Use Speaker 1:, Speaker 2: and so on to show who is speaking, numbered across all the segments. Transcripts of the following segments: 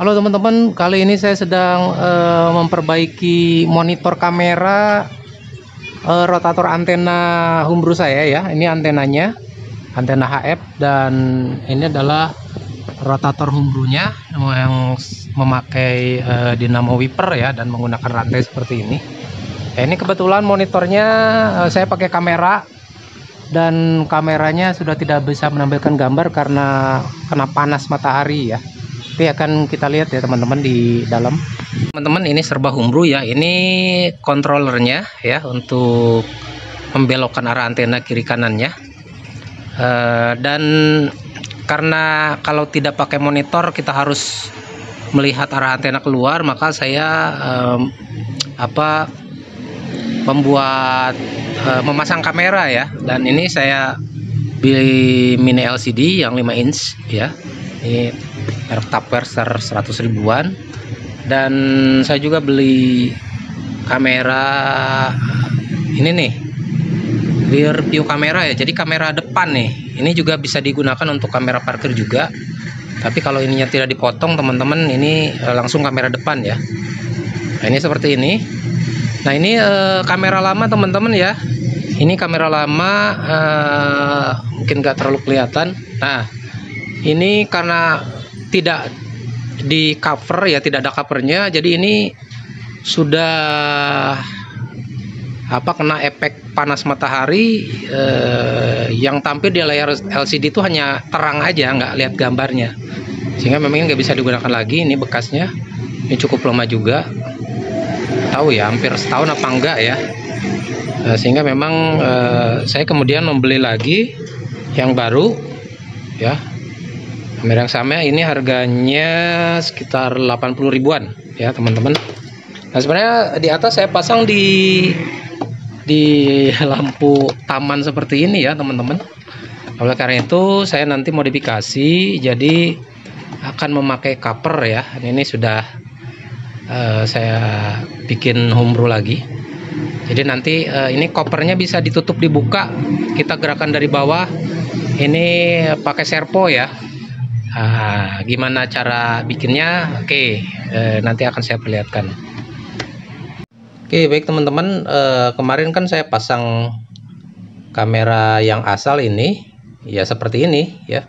Speaker 1: Halo teman-teman, kali ini saya sedang memperbaiki monitor kamera rotator antena Humbrol saya ya. Ini antenanya, antena HF, dan ini adalah rotator Humbrolnya yang memakai dinamo wiper ya, dan menggunakan rantai seperti ini. Ya, ini kebetulan monitornya saya pakai kamera, dan kameranya sudah tidak bisa menampilkan gambar karena kena panas matahari ya. Nanti akan kita lihat ya teman-teman di dalam. Teman-teman, ini serba Humbrol ya. Ini kontrolernya ya untuk membelokkan arah antena kiri kanannya. Dan karena kalau tidak pakai monitor kita harus melihat arah antena keluar, maka saya memasang kamera ya. Dan ini saya beli mini LCD yang 5 inch ya. Ini merek Tupperware 100 ribuan. Dan saya juga beli kamera ini nih, rear view kamera ya. Jadi kamera depan nih. Ini juga bisa digunakan untuk kamera parkir juga. Tapi kalau ininya tidak dipotong teman-teman, ini langsung kamera depan ya. Nah, ini seperti ini. Nah, ini kamera lama teman-teman ya. Ini kamera lama, mungkin nggak terlalu kelihatan. Nah, ini karena tidak di cover ya, tidak ada covernya, jadi ini sudah kena efek panas matahari. Yang tampil di layar LCD itu hanya terang aja, nggak lihat gambarnya, sehingga memang nggak bisa digunakan lagi. Ini bekasnya, ini cukup lama juga, tahu ya, hampir setahun apa enggak ya. Sehingga memang saya kemudian membeli lagi yang baru ya, kamera yang sama. Ini harganya sekitar 80 ribuan ya teman-teman. Nah, sebenarnya di atas saya pasang di lampu taman seperti ini ya teman-teman. Oleh karena itu saya nanti modifikasi, jadi akan memakai cover ya. Ini sudah saya bikin Humbrol lagi. Jadi nanti ini kopernya bisa ditutup, dibuka, kita gerakan dari bawah. Ini pakai servo ya. Gimana cara bikinnya? Oke, nanti akan saya perlihatkan. Oke, baik teman-teman, kemarin kan saya pasang kamera yang asal ini ya, seperti ini ya.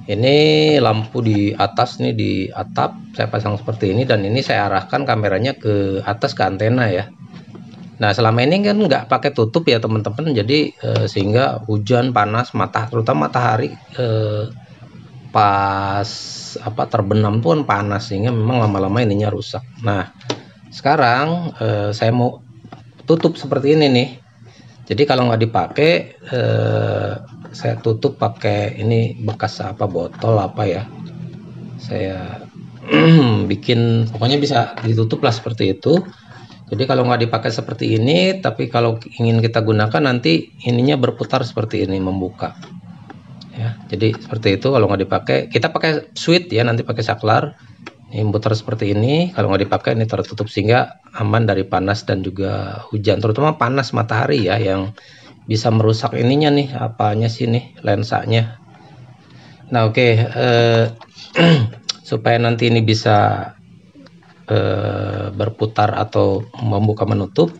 Speaker 1: Ini lampu di atas nih, di atap saya pasang seperti ini, dan ini saya arahkan kameranya ke atas, ke antena ya. Nah, selama ini kan nggak pakai tutup ya teman-teman, jadi sehingga hujan, panas, terutama matahari pas terbenam tuh kan panas, sehingga memang lama-lama ininya rusak. Nah, sekarang saya mau tutup seperti ini nih. Jadi kalau nggak dipakai, saya tutup pakai ini bekas botol ya. Saya bikin, pokoknya bisa ditutup lah seperti itu. Jadi kalau nggak dipakai seperti ini, tapi kalau ingin kita gunakan nanti ininya berputar seperti ini, membuka ya. Jadi seperti itu. Kalau nggak dipakai, kita pakai switch ya, nanti pakai saklar, ini putar seperti ini. Kalau nggak dipakai, ini tertutup, sehingga aman dari panas dan juga hujan, terutama panas matahari ya, yang bisa merusak ininya nih, apanya sih nih, lensanya. Nah, oke, supaya nanti ini bisa berputar atau membuka menutup.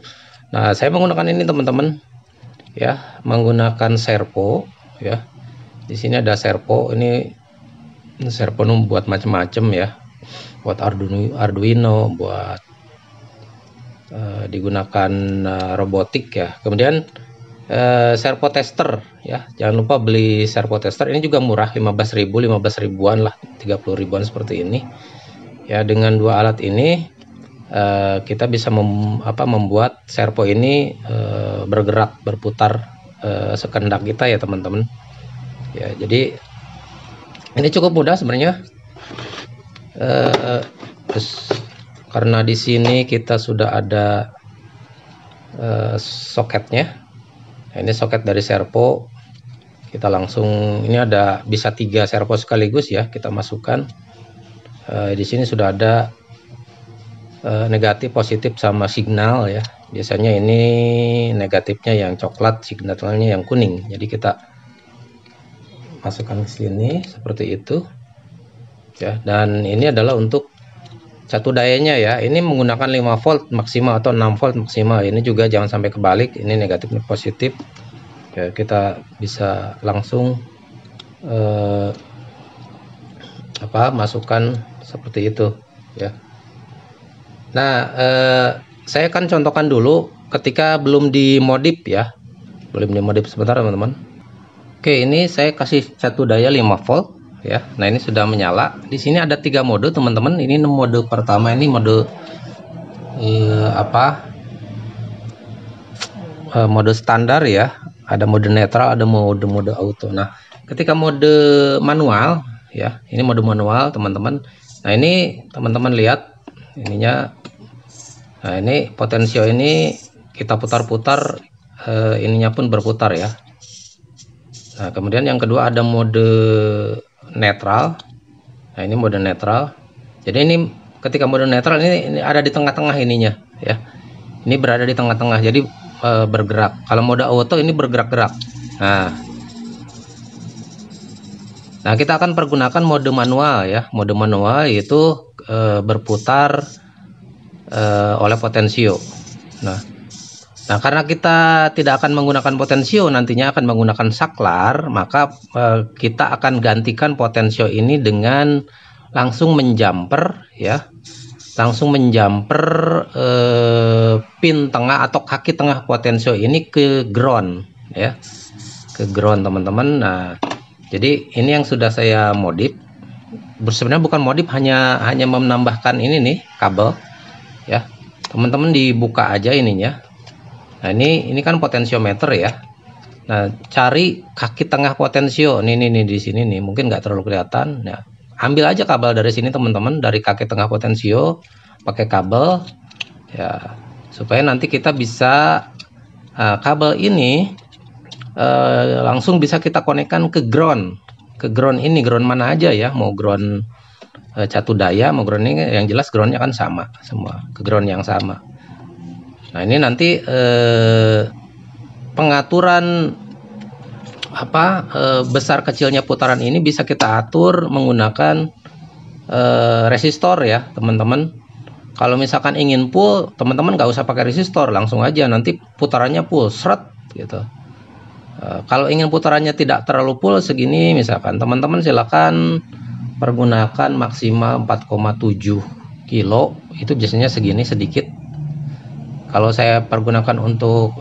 Speaker 1: Nah, saya menggunakan ini teman-teman ya, menggunakan servo ya. Di sini ada servo, ini servo buat macam-macam ya, buat Arduino, buat digunakan robotik ya. Kemudian servo tester ya, jangan lupa beli servo tester. Ini juga murah, 15 ribuan lah, 30 ribuan seperti ini ya. Dengan dua alat ini kita bisa membuat servo ini bergerak, berputar sekehendak kita ya teman-teman ya. Jadi ini cukup mudah sebenarnya, karena di sini kita sudah ada soketnya. Nah, ini soket dari servo, kita langsung, ini ada bisa 3 servo sekaligus ya, kita masukkan. Di sini sudah ada negatif, positif, sama signal ya. Biasanya ini negatifnya yang coklat, signalnya yang kuning. Jadi kita masukkan ke sini seperti itu. ya. Dan ini adalah untuk catu dayanya ya. Ini menggunakan 5 volt maksimal atau 6 volt maksimal. Ini juga jangan sampai kebalik, ini negatif ini positif ya. Kita bisa langsung masukkan seperti itu ya. Nah, saya akan contohkan dulu ketika belum dimodif ya. Belum dimodif, sebentar teman-teman. Oke, ini saya kasih catu daya 5 volt ya. Nah, ini sudah menyala. Di sini ada 3 mode teman-teman. Ini mode pertama, ini mode mode standar ya. Ada mode netral, ada mode auto. Nah, ketika mode manual ya, ini mode manual teman-teman. Nah, ini teman-teman lihat ininya. Nah, ini potensio ini kita putar-putar, ininya pun berputar ya. Nah, kemudian yang kedua ada mode netral. Nah, ini mode netral. Jadi ini ketika mode netral ini ada di tengah-tengah ininya ya. Ini berada di tengah-tengah, jadi bergerak. Kalau mode auto ini bergerak-gerak. Nah, kita akan pergunakan mode manual ya. Mode manual yaitu berputar oleh potensio. Nah, karena kita tidak akan menggunakan potensio, nantinya akan menggunakan saklar, maka kita akan gantikan potensio ini dengan langsung menjumper ya. Langsung menjumper pin tengah atau kaki tengah potensio ini ke ground ya. Ke ground teman-teman. Nah, jadi ini yang sudah saya modif. Sebenarnya bukan modif, hanya menambahkan ini nih kabel ya. Teman-teman dibuka aja ininya. Nah, ini kan potensiometer ya. Nah, cari kaki tengah potensio. Nih di sini nih, mungkin nggak terlalu kelihatan. Nah, ambil aja kabel dari sini teman-teman, dari kaki tengah potensio, pakai kabel ya, supaya nanti kita bisa kabel ini langsung bisa kita konekkan ke ground. Ke ground ini, ground mana aja ya, mau ground catu daya, mau ground ini, yang jelas groundnya kan sama semua, ke ground yang sama. Nah, ini nanti pengaturan besar kecilnya putaran ini bisa kita atur menggunakan resistor ya teman-teman. Kalau misalkan ingin full, teman-teman nggak usah pakai resistor, langsung aja nanti putarannya full seret gitu. Kalau ingin putarannya tidak terlalu full segini, misalkan teman-teman silakan pergunakan maksimal 4,7 kilo, itu biasanya segini sedikit. Kalau saya pergunakan untuk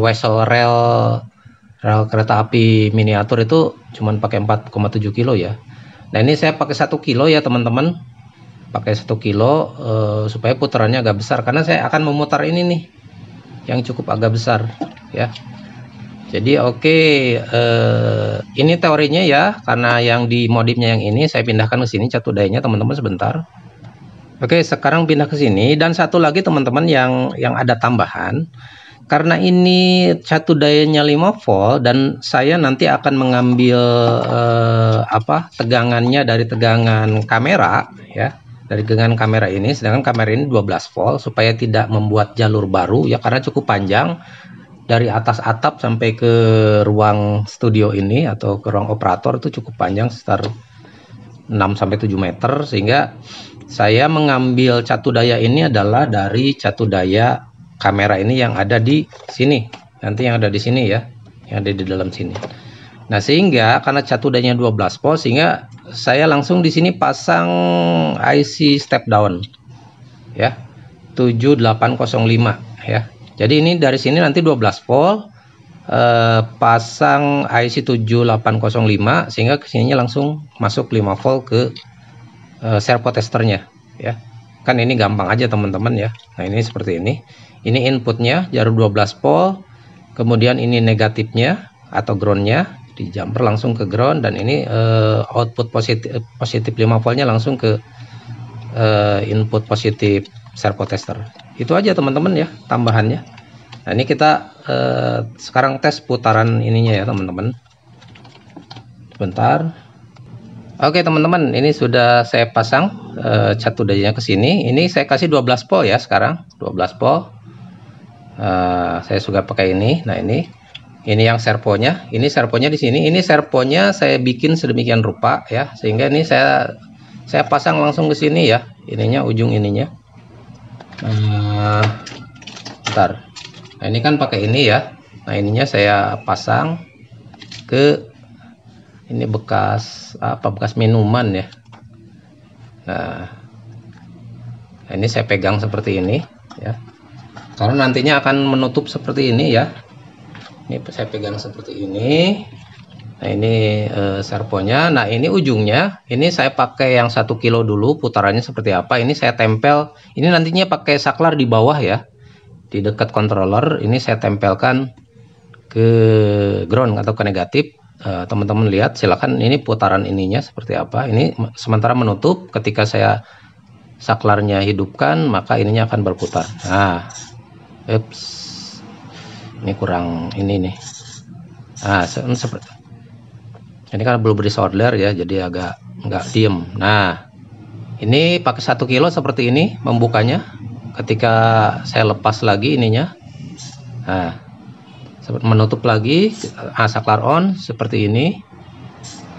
Speaker 1: wesel rel kereta api miniatur itu cuman pakai 4,7 kilo ya. Nah, ini saya pakai 1 kilo ya teman-teman. Pakai 1 kilo supaya putarannya agak besar, karena saya akan memutar ini nih yang cukup agak besar ya. Jadi ini teorinya ya, karena yang di modifnya yang ini saya pindahkan ke sini catu dayanya teman-teman sebentar. Oke, sekarang pindah ke sini. Dan satu lagi teman-teman yang ada tambahan, karena ini catu dayanya 5 volt dan saya nanti akan mengambil tegangannya dari tegangan kamera ya, dari tegangan kamera ini, sedangkan kamera ini 12 volt, supaya tidak membuat jalur baru ya, karena cukup panjang dari atas atap sampai ke ruang studio ini atau ke ruang operator itu cukup panjang, sekitar 6-7 meter, sehingga saya mengambil catu daya ini adalah dari catu daya kamera ini yang ada di sini, nanti yang ada di sini ya, yang ada di dalam sini. Nah, sehingga karena catu dayanya 12 volt, sehingga saya langsung di sini pasang IC step down ya, 7805 ya. Jadi ini dari sini nanti 12 volt, pasang IC 7805, sehingga kesininya langsung masuk 5 volt ke servo testernya ya. Kan ini gampang aja teman-teman ya. Nah, ini seperti ini. Ini inputnya jarum 12 volt, kemudian ini negatifnya atau groundnya di jumper langsung ke ground, dan ini output positif 5 voltnya langsung ke input positif servo tester. Itu aja teman-teman ya tambahannya. Nah, ini kita sekarang tes putaran ininya ya teman-teman. Sebentar. Oke teman-teman, ini sudah saya pasang catu dayanya ke sini. Ini saya kasih 12 volt ya sekarang, 12 volt. Saya suka pakai ini. Nah, ini yang servonya. Ini servonya di sini. Ini servonya saya bikin sedemikian rupa ya, sehingga ini saya saya pasang langsung ke sini ya, ininya, ujung ininya. Bentar. Nah, ini kan pakai ini ya. Nah, ininya saya pasang ke ini, bekas apa, bekas minuman ya. Nah, ini saya pegang seperti ini ya, karena nantinya akan menutup seperti ini ya. Ini saya pegang seperti ini. Nah, ini servonya. Nah, ini ujungnya, ini saya pakai yang 1 kilo dulu, putarannya seperti apa. Ini saya tempel, ini nantinya pakai saklar di bawah ya, di dekat controller. Ini saya tempelkan ke ground atau ke negatif. Teman-teman lihat, silakan, ini putaran ininya seperti apa. Ini sementara menutup, ketika saya saklarnya hidupkan, maka ininya akan berputar. Nah, ini kurang ini nih. Nah, seperti ini kan belum beri solder ya, jadi agak nggak diem. Nah, ini pakai 1 kilo seperti ini membukanya. Ketika saya lepas lagi ininya, nah, menutup lagi, saklar on seperti ini,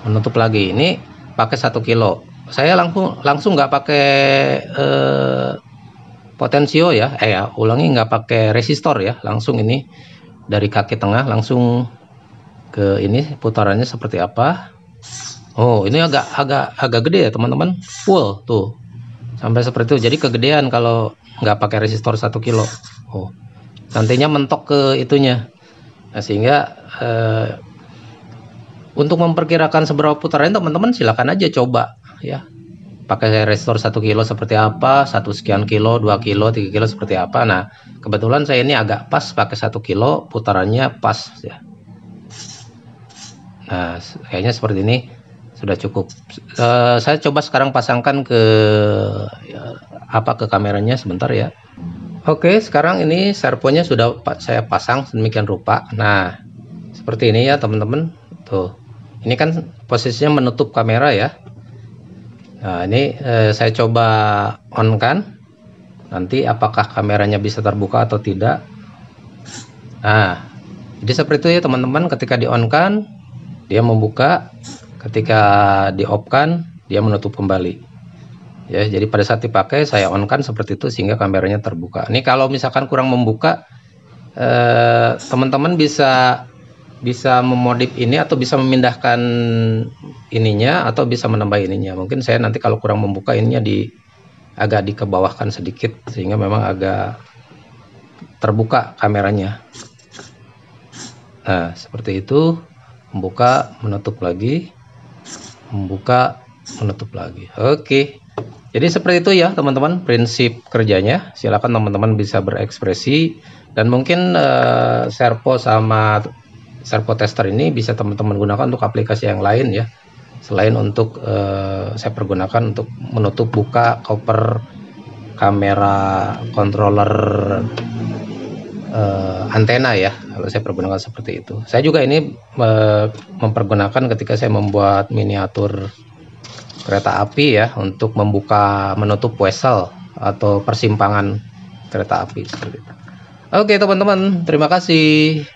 Speaker 1: menutup lagi. Ini pakai 1 kilo. Saya langsung nggak pakai potensio ya, ulangi, nggak pakai resistor ya, langsung ini dari kaki tengah langsung ke ini, putarannya seperti apa. Oh, ini agak gede ya teman-teman, full tuh sampai seperti itu. Jadi kegedean kalau nggak pakai resistor 1 kilo. Oh, nantinya mentok ke itunya. Nah, sehingga untuk memperkirakan seberapa putaran, teman-teman silakan aja coba ya, pakai resistor 1 kilo seperti apa, 1 sekian kilo, 2 kilo, 3 kilo seperti apa. Nah, kebetulan saya ini agak pas pakai 1 kilo, putarannya pas ya. Nah, kayaknya seperti ini sudah cukup. Saya coba sekarang pasangkan ke ke kameranya sebentar ya. Oke, sekarang ini servonya sudah saya pasang sedemikian rupa. Nah, seperti ini ya teman-teman. Tuh, ini kan posisinya menutup kamera ya. Nah, ini saya coba on kan, nanti apakah kameranya bisa terbuka atau tidak. Nah, jadi seperti itu ya teman-teman. Ketika di on kan, dia membuka, ketika di off kan dia menutup kembali ya. Jadi pada saat dipakai saya on kan seperti itu sehingga kameranya terbuka. Ini kalau misalkan kurang membuka, teman-teman bisa memodif ini atau bisa memindahkan ininya atau bisa menambah ininya. Mungkin saya nanti kalau kurang membuka ininya agak dikebawahkan sedikit sehingga memang agak terbuka kameranya. Nah, seperti itu. Membuka, menutup lagi, membuka, menutup lagi. Oke, jadi seperti itu ya teman-teman prinsip kerjanya. Silakan teman-teman bisa berekspresi, dan mungkin servo sama servo tester ini bisa teman-teman gunakan untuk aplikasi yang lain ya, selain untuk saya pergunakan untuk menutup buka cover kamera controller antena ya. Kalau saya pergunakan seperti itu. Saya juga ini mempergunakan ketika saya membuat miniatur kereta api ya, untuk membuka menutup wesel atau persimpangan kereta api seperti itu. Oke teman-teman, terima kasih.